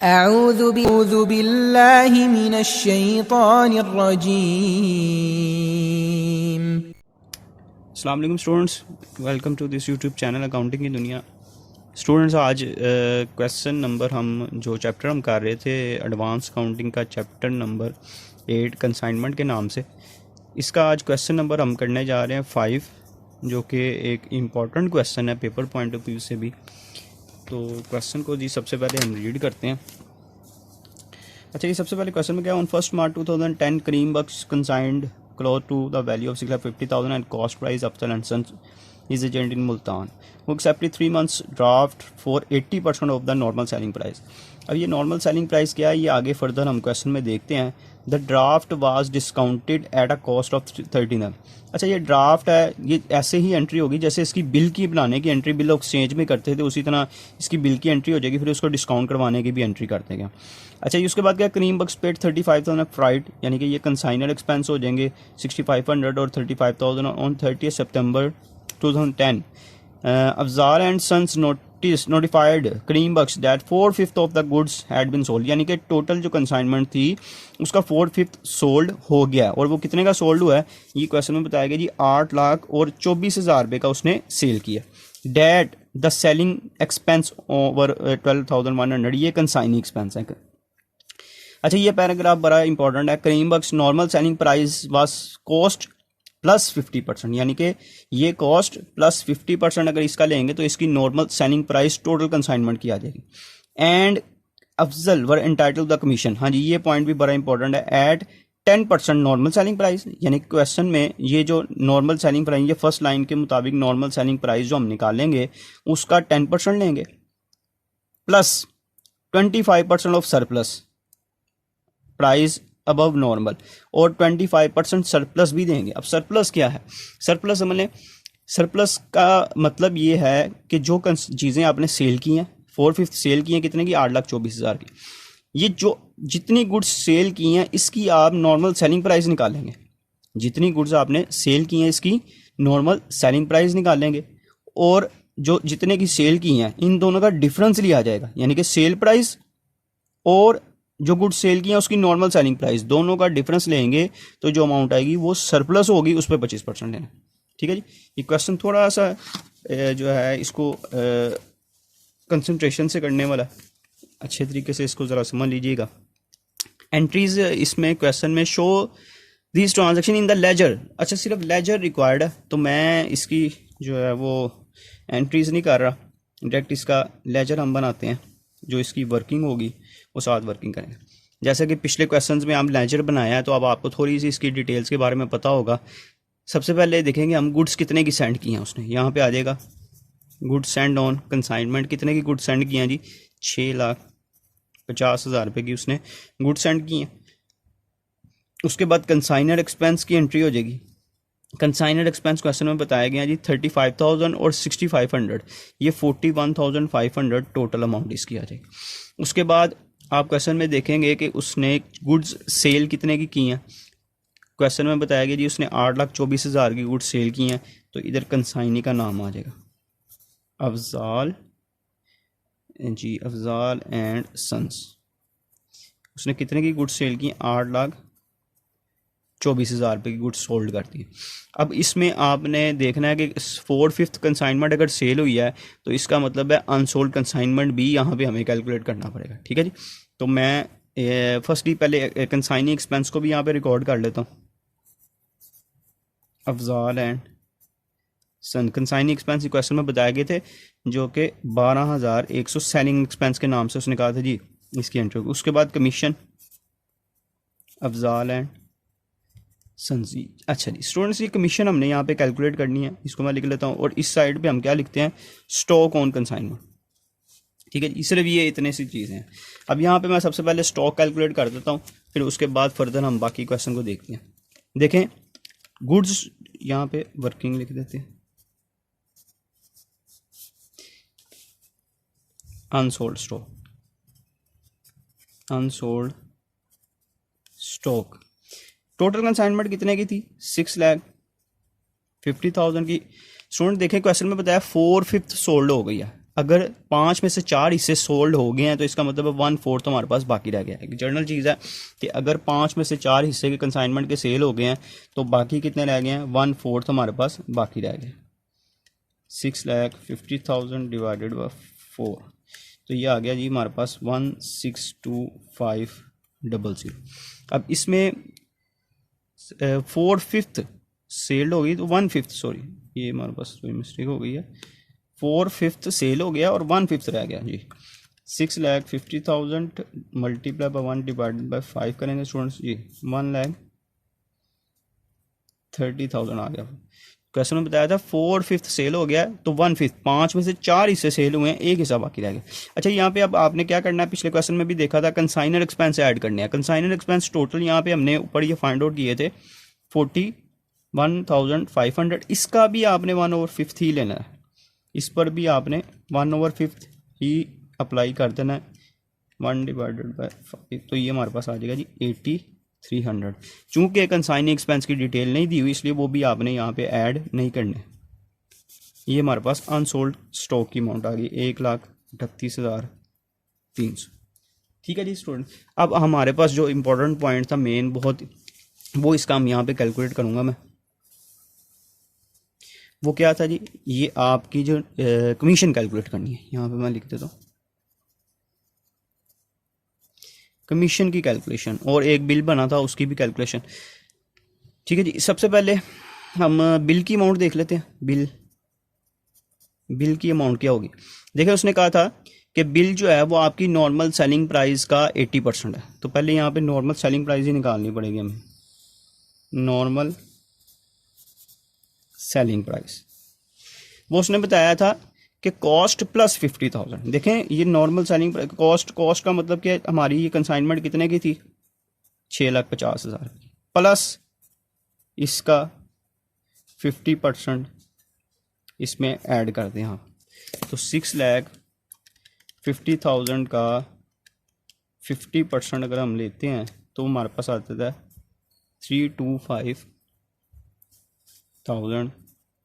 अऊज़ु बिल्लाहि मिनश शैतानिर रजीम। अस्सलाम वालेकुम students, welcome to this YouTube channel accounting की दुनिया। स्टूडेंट्स, आज क्वेश्चन नंबर हम जो चैप्टर हम कर रहे थे एडवांस अकाउंटिंग का चैप्टर नंबर 8 कंसाइनमेंट के नाम से, इसका आज क्वेश्चन नंबर हम करने जा रहे हैं 5, जो कि एक इम्पॉर्टेंट क्वेश्चन है पेपर पॉइंट ऑफ व्यू से भी। तो क्वेश्चन को जी सबसे पहले हम रीड करते हैं। अच्छा, ये सबसे पहले क्वेश्चन में क्या, on 1 March 2010 Karim Bakhsh consigned cloth to the value of 6,50,000 and cost price Afzal and Sons is agent in Multan who accepted 3 months draft for 80% of the normal selling price। अब ये नॉर्मल सेलिंग प्राइस क्या है, ये आगे further हम question में देखते हैं। The draft was discounted at a cost of 13। अच्छा, ये ड्राफ्ट है, ये ऐसे ही एंट्री होगी जैसे इसकी बिल की बनाने की एंट्री बिल एक्सचेंज में करते थे, उसी तरह इसकी बिल की एंट्री हो जाएगी, फिर उसको डिस्काउंट करवाने की भी एंट्री करते हैं। अच्छा, ये उसके बाद क्या, करीम बख्श पेड 35,000 फ्राइड, यानी कि ये कंसाइनर एक्सपेंस हो जाएंगे 6,500 और 35,000 ऑन 30 सितंबर 2010। Afzal and sons notified Karim Bakhsh that 4/5 of the goods had been sold, यानी कि टोटल जो कंसाइनमेंट थी उसका 4/5 सोल्ड हो गया। और वो कितने का सोल्ड हुआ है, ये क्वेश्चन में बताया गया जी 8,24,000 रुपये का उसने सेल किया। That the selling expense over 12,100, ये कंसाइनिंग एक्सपेंस है। अच्छा, ये पैराग्राफ बड़ा इंपॉर्टेंट है। Karim Bakhsh normal selling price was cost plus 50%, यानी कि ये कॉस्ट प्लस 50% अगर इसका लेंगे तो इसकी normal selling price total consignment की आ जाएगी। And Afzal were entitled the commission, हाँ जी, ये पॉइंट भी बड़ा इंपॉर्टेंट है। एट 10% नॉर्मल सेलिंग प्राइस, यानी क्वेश्चन में ये जो नॉर्मल सेलिंग प्राइस, ये फर्स्ट लाइन के मुताबिक नॉर्मल सेलिंग प्राइस जो हम निकालेंगे उसका 10% लेंगे, plus 25% of surplus price above normal, और 25% सरप्लस भी देंगे। अब सरप्लस क्या है, सरप्लस समझ लें, सरप्लस का मतलब ये है कि जो चीज़ें आपने सेल की हैं, 4/5 सेल की हैं, कितने की, 8,24,000 की, ये जो जितनी गुड्स सेल की हैं इसकी आप नॉर्मल सेलिंग प्राइस निकालेंगे। जितनी गुड्स आपने सेल की हैं इसकी नॉर्मल सेलिंग प्राइस निकालेंगे, और जो जितने की सेल की हैं इन दोनों का डिफरेंस लिया जाएगा, यानी कि सेल प्राइस और जो गुड्स सेल की है उसकी नॉर्मल सेलिंग प्राइस, दोनों का डिफरेंस लेंगे तो जो अमाउंट आएगी वो सरप्लस होगी, उस पर 25% लेना। ठीक है जी, ये क्वेश्चन थोड़ा सा जो है इसको कंसंट्रेशन से करने वाला, अच्छे तरीके से इसको ज़रा समझ लीजिएगा। एंट्रीज इसमें क्वेश्चन में show this transaction in the ledger. अच्छा, सिर्फ लेजर रिक्वायर्ड है, तो मैं इसकी जो है वो एंट्रीज नहीं कर रहा, डायरेक्ट इसका लेजर हम बनाते हैं, जो इसकी वर्किंग होगी वो साथ वर्किंग करेंगे। जैसे कि पिछले क्वेश्चंस में हम लेजर बनाया है, तो अब आपको थोड़ी सी इसकी डिटेल्स के बारे में पता होगा। सबसे पहले देखेंगे हम गुड्स कितने की सेंड की हैं उसने, यहाँ पे आ जाएगा गुड्स सेंड ऑन कंसाइनमेंट, कितने की गुड्स सेंड की हैं जी, 6,50,000 रुपये की उसने गुड्स सेंड की हैं। उसके बाद कंसाइनर एक्सपेंस की एंट्री हो जाएगी। कंसाइनर एक्सपेंस क्वेश्चन में बताया गया जी 35,000 और 6,500, ये 41,500 टोटल अमाउंट इसकी आ जाएगी। उसके बाद आप क्वेश्चन में देखेंगे कि उसने गुड्स सेल कितने की हैं। क्वेश्चन में बताया गया जी उसने 8,24,000 की गुड्स सेल की हैं, तो इधर कंसाइनी का नाम आ जाएगा अफजाल जी, अफजाल एंड सन्स। उसने कितने की गुड्स सेल की, 8,24,000 रुपये की गुड्स सोल्ड करती है। अब इसमें आपने देखना है कि 4/5 कंसाइनमेंट अगर सेल हुई है तो इसका मतलब है अनसोल्ड कंसाइनमेंट भी यहाँ पे हमें कैलकुलेट करना पड़ेगा। ठीक है जी, तो मैं फर्स्टली पहले कंसाइनिंग एक्सपेंस को भी यहाँ पे रिकॉर्ड कर लेता हूँ। Afzal and son consigning expense question में बताए गए थे, जो कि 12,100 सेलिंग एक्सपेंस के नाम से उसने कहा था जी इसकी एंट्री होगी। उसके बाद कमीशन अफजाल एंड संजी। अच्छा जी स्टूडेंट्स, ये कमीशन हमने यहाँ पे कैलकुलेट करनी है, इसको मैं लिख लेता हूँ, और इस साइड पे हम क्या लिखते हैं, स्टॉक ऑन कंसाइनमेंट। ठीक है जी, सिर्फ ये इतने सी चीज़ें हैं। अब यहाँ पे मैं सबसे पहले स्टॉक कैलकुलेट कर देता हूँ, फिर उसके बाद फर्दर हम बाकी क्वेश्चन को देखते हैं। देखें, गुड्स यहाँ पे वर्किंग लिख देते हैं, unsold stock, unsold stock. Total consignment कितने की थी, 6,50,000 की। स्टूडेंट देखें क्वेश्चन में बताया 4/5 सोल्ड हो गई है। अगर 5 में से 4 हिस्से सोल्ड हो गए हैं तो इसका मतलब है 1/4 हमारे पास बाकी रह गया है। एक जनरल चीज़ है कि अगर 5 में से 4 हिस्से के कंसाइनमेंट के सेल हो गए हैं तो बाकी कितने रह गए हैं, 1/4 हमारे पास बाकी रह गए। 6,50,000 डिवाइडेड बाय 4, तो ये आ गया जी हमारे पास 1,625,000। अब इसमें 4/5 सेल हो गई तो 1/5, सॉरी ये हमारे पास कोई मिस्टेक हो गई है, 4/5 सेल हो गया और 1/5 रह गया जी। 6,50,000 मल्टीप्लाई बाय 1 डिवाइडेड बाय 5 करेंगे स्टूडेंट्स जी, 1,30,000 आ गया। क्वेश्चन में बताया था 4/5 सेल हो गया तो 1/5, 5 में से 4 हिस्से सेल हुए हैं, एक हिस्सा बाकी रह गया। अच्छा यहाँ पे अब आपने क्या करना है, पिछले क्वेश्चन में भी देखा था कंसाइनर एक्सपेंस ऐड करने हैं। कंसाइनर एक्सपेंस टोटल यहाँ पे हमने ऊपर ये फाइंड आउट किए थे 41,500, इसका भी आपने 1/5 ही लेना है, इस पर भी आपने 1/5 ही अप्लाई कर देना है, 1 डिवाइडेड बाय 5, तो ये हमारे पास आ जाएगा जी 8,300। चूंकि कंसाइनिंग एक्सपेंस की डिटेल नहीं दी हुई इसलिए वो भी आपने यहाँ पे ऐड नहीं करने। ये हमारे पास अनसोल्ड स्टॉक की अमाउंट आ गई 1,38,300। ठीक है जी स्टूडेंट, अब हमारे पास जो इम्पोर्टेंट पॉइंट था मेन बहुत, वो इसका हम यहाँ पे कैलकुलेट करूँगा मैं। वो क्या था जी, ये आपकी जो कमीशन कैलकुलेट करनी है, यहाँ पे मैं लिख देता हूँ कमीशन की कैलकुलेशन, और एक बिल बना था उसकी भी कैलकुलेशन। ठीक है जी, सबसे पहले हम बिल की अमाउंट देख लेते हैं। बिल की अमाउंट क्या होगी, देखिए उसने कहा था कि बिल जो है वो आपकी नॉर्मल सेलिंग प्राइस का 80% है, तो पहले यहाँ पे नॉर्मल सेलिंग प्राइस ही निकालनी पड़ेगी हमें, नॉर्मल सेलिंग प्राइस। वो उसने बताया था कि कॉस्ट प्लस 50,000। देखें ये नॉर्मल सेलिंग प्राइस, कॉस्ट का मतलब कि हमारी ये कंसाइनमेंट कितने की थी, 6,50,000 की, प्लस इसका 50% इसमें ऐड कर दें आप, तो 6,50,000 का 50% अगर हम लेते हैं तो हमारे पास आता था 325,000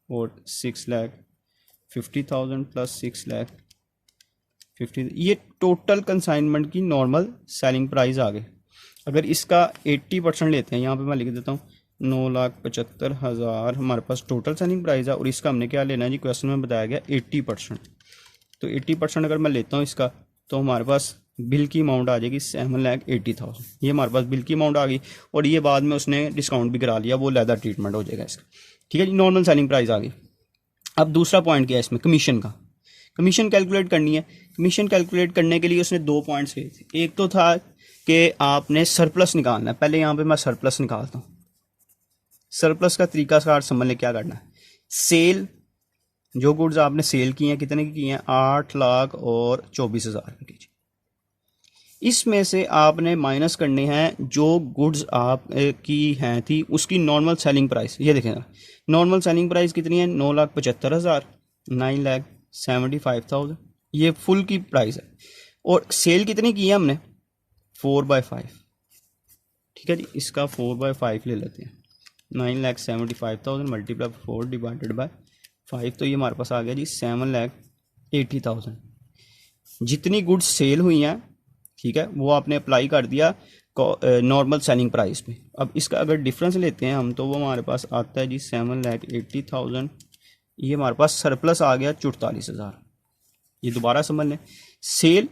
और 6,50,000 प्लस 6,50,000, ये टोटल कंसाइनमेंट की नॉर्मल सेलिंग प्राइस आ गई। अगर इसका 80% लेते हैं, यहाँ पे मैं लिख देता हूँ 9,75,000 हमारे पास टोटल सेलिंग प्राइस है, और इसका हमने क्या लेना है जी, क्वेश्चन में बताया गया 80%। तो 80% अगर मैं लेता हूँ इसका, तो हमारे पास बिल की अमाउंट आ जाएगी 7,80,000। ये हमारे पास बिल की अमाउंट आ गई, और ये बाद में उसने डिस्काउंट भी करा लिया, वो लेदर ट्रीटमेंट हो जाएगा इसका। ठीक है जी, नॉर्मल सेलिंग प्राइस आ गई। अब दूसरा पॉइंट क्या है इसमें, कमीशन का। कमीशन कैलकुलेट करनी है। कमीशन कैलकुलेट करने के लिए उसने 2 पॉइंट्स लिए थे। एक तो था कि आपने सरप्लस निकालना है। पहले यहाँ पे मैं सरप्लस निकालता हूँ। सरप्लस का तरीका कार समझ ले क्या करना है। सेल, जो गुड्स आपने सेल की हैं, कितने की की हैं, 8,24,000 की। इसमें से आपने माइनस करने हैं जो गुड्स आप की हैं थी उसकी नॉर्मल सेलिंग प्राइस। ये देखें नॉर्मल सेलिंग प्राइस कितनी है, 9,75,000, 9,75,000, ये फुल की प्राइस है। और सेल कितनी की है हमने, 4/5। ठीक है जी, इसका 4/5 ले लेते हैं, 9,75,000 मल्टीप्लाई 4 डिवाइडेड बाय 5, तो ये हमारे पास आ गया जी 7,80,000। जितनी गुड्स सेल हुई हैं, ठीक है, वो आपने अप्लाई कर दिया नॉर्मल सेलिंग प्राइस पे। अब इसका अगर डिफरेंस लेते हैं हम, तो वो हमारे पास आता है जी 7,80,000। ये हमारे पास सरप्लस आ गया 44,000। ये दोबारा समझ लें, सेल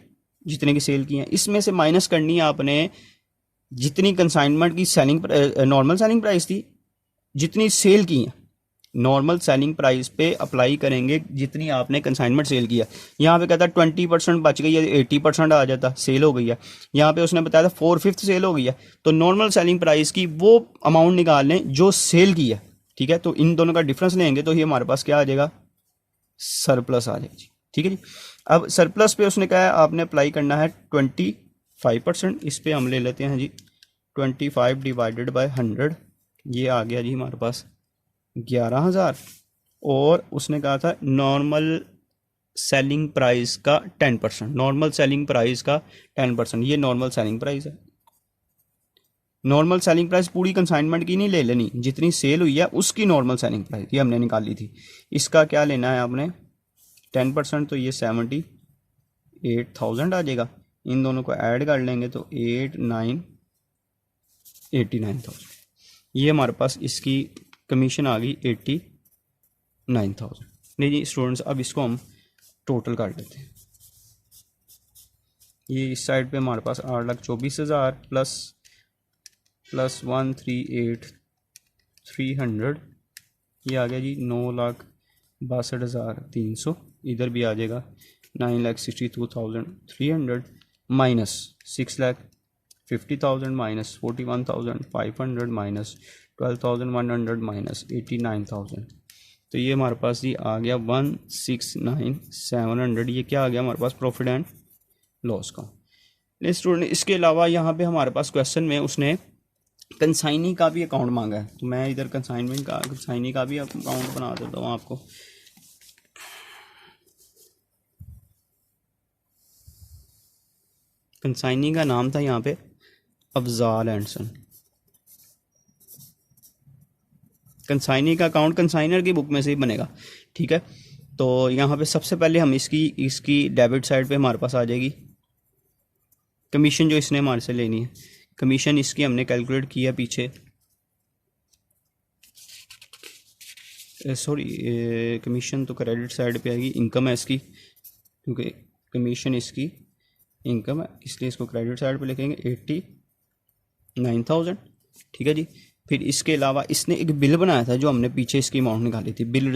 जितने की सेल की हैं, इसमें से माइनस करनी है आपने जितनी कंसाइनमेंट की सेलिंग नॉर्मल सेलिंग प्राइस थी, जितनी सेल की हैं नॉर्मल सेलिंग प्राइस पे अप्लाई करेंगे जितनी आपने कंसाइनमेंट सेल किया। यहाँ पे कहता है 20% बच गई है, 80% आ जाता, सेल हो गई है। यहाँ पे उसने बताया था 4/5 सेल हो गई है, तो नॉर्मल सेलिंग प्राइस की वो अमाउंट निकाल लें जो सेल की है। ठीक है, तो इन दोनों का डिफरेंस लेंगे तो ये हमारे पास क्या आ जाएगा, सरप्लस आ जाएगी। ठीक है जी, अब सरप्लस पे उसने कहा है आपने अप्लाई करना है 25%। इस पर हम ले लेते हैं जी 25 डिवाइडेड बाय 100, ये आ गया जी हमारे पास 11,000। और उसने कहा था नॉर्मल सेलिंग प्राइस का 10%, नॉर्मल सेलिंग प्राइस का 10%, ये नॉर्मल सेलिंग प्राइस है। नॉर्मल सेलिंग प्राइस पूरी कंसाइनमेंट की नहीं ले लेनी, जितनी सेल हुई है उसकी नॉर्मल सेलिंग प्राइस ये हमने निकाली थी। इसका क्या लेना है आपने, 10% तो ये 78,000 आ जाएगा। इन दोनों को ऐड कर लेंगे तो 89,000। ये हमारे पास इसकी कमीशन आ गई 89,000। नहीं जी स्टूडेंट्स, अब इसको हम टोटल कर लेते हैं। ये इस साइड पे हमारे पास 8,24,000 प्लस 138,300, ये आ गया जी 9,62,300। इधर भी आ जाएगा 9,62,300 माइनस 6,50,000 माइनस 41,500 माइनस 12,100 माइनस 89,000। तो ये हमारे पास ये आ गया 169,700। ये क्या आ गया हमारे पास प्रॉफिट एंड लॉस का। नेक्स्ट स्टूडेंट, इसके अलावा यहाँ पे हमारे पास क्वेश्चन में उसने कंसाइनी का भी अकाउंट मांगा है, तो मैं इधर कंसाइनी का भी अकाउंट बना देता हूँ आपको। कंसाइनी का नाम था यहाँ पे अफजाल एंड सन। कंसाइनी का अकाउंट कंसाइनर की बुक में से ही बनेगा, ठीक है। तो यहाँ पे सबसे पहले हम इसकी डेबिट साइड पे हमारे पास आ जाएगी कमीशन जो इसने हमारे से लेनी है। कमीशन इसकी हमने कैलकुलेट किया पीछे, सॉरी कमीशन तो क्रेडिट साइड पे आएगी, इनकम है इसकी, क्योंकि कमीशन इसकी इनकम है इसलिए इसको क्रेडिट साइड पे लिखेंगे 89,000, ठीक है जी। फिर इसके अलावा इसने एक बिल बनाया था जो हमने पीछे इसकी अमाउंट निकाली थी, बिल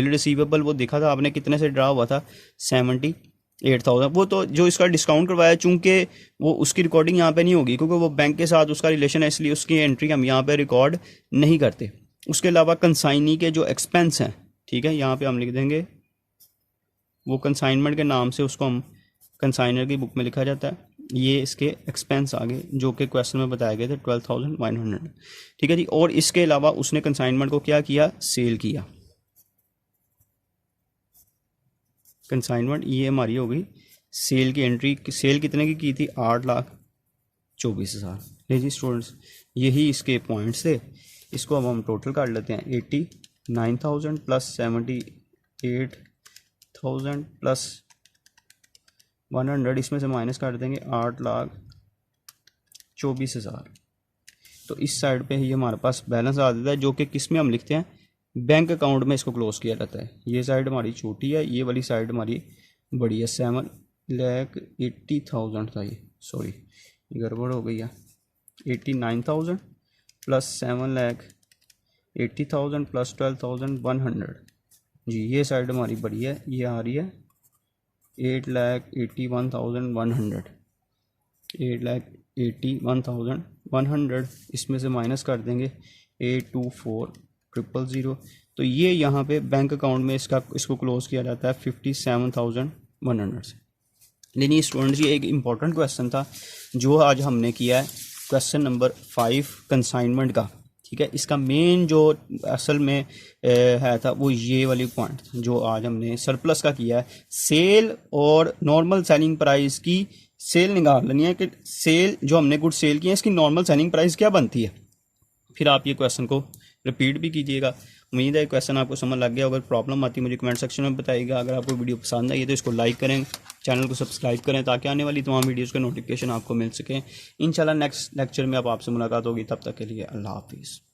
रिसीवेबल वो देखा था आपने कितने से ड्रा हुआ था 78,000। वो तो जो इसका डिस्काउंट करवाया, चूंकि वो उसकी रिकॉर्डिंग यहाँ पे नहीं होगी क्योंकि वो बैंक के साथ उसका रिलेशन है, इसलिए उसकी एंट्री हम यहाँ पे रिकॉर्ड नहीं करते। उसके अलावा कंसाइनी के जो एक्सपेंस हैं, ठीक है, यहाँ पे हम लिख देंगे वो कंसाइनमेंट के नाम से उसको हम कंसाइनर की बुक में लिखा जाता है। ये इसके एक्सपेंस आ गए जो कि क्वेश्चन में बताए गए थे 12,100, ठीक है जी। और इसके अलावा उसने कंसाइनमेंट को क्या किया, सेल किया। कंसाइनमेंट ये हमारी हो गई सेल की एंट्री। सेल कितने की थी 8,24,000। ले जी स्टूडेंट्स, यही इसके पॉइंट्स थे। इसको अब हम टोटल कर लेते हैं 89,000 प्लस 78,000 प्लस 100, इसमें से माइनस कर देंगे 8,24,000। तो इस साइड पे ही हमारे पास बैलेंस आ जाता है जो कि किस में हम लिखते हैं, बैंक अकाउंट में इसको क्लोज किया जाता है। ये साइड हमारी छोटी है, ये वाली साइड हमारी बड़ी है। 7,80,000 था ये, सॉरी गड़बड़ हो गई है। 89,000 प्लस 7,80,000 प्लस 12,100 जी, ये साइड हमारी बड़ी है, ये आ रही है 8,81,100। 8,81,100 इसमें से माइनस कर देंगे 824,000। तो ये यहाँ पे बैंक अकाउंट में इसको क्लोज किया जाता है 57,100 से। लेकिन स्टूडेंट्स, ये एक इम्पॉर्टेंट क्वेश्चन था जो आज हमने किया है, क्वेश्चन नंबर 5 कंसाइनमेंट का, ठीक है। इसका मेन जो असल में है था वो ये वाली पॉइंट जो आज हमने सरप्लस का किया है। सेल और नॉर्मल सेलिंग प्राइस की सेल निकाल लेनी है कि सेल जो हमने गुड सेल की है इसकी नॉर्मल सेलिंग प्राइस क्या बनती है। फिर आप ये क्वेश्चन को रिपीट भी कीजिएगा। उम्मीद है क्वेश्चन आपको समझ लग गया। अगर प्रॉब्लम आती है मुझे कमेंट सेक्शन में बताइएगा। अगर आपको वीडियो पसंद आई है तो इसको लाइक करें, चैनल को सब्सक्राइब करें ताकि आने वाली तमाम वीडियोज़ के नोटिफिकेशन आपको मिल सकें। इंशाल्लाह नेक्स्ट लेक्चर में अब आपसे मुलाकात होगी, तब तक के लिए अल्लाह हाफिज़।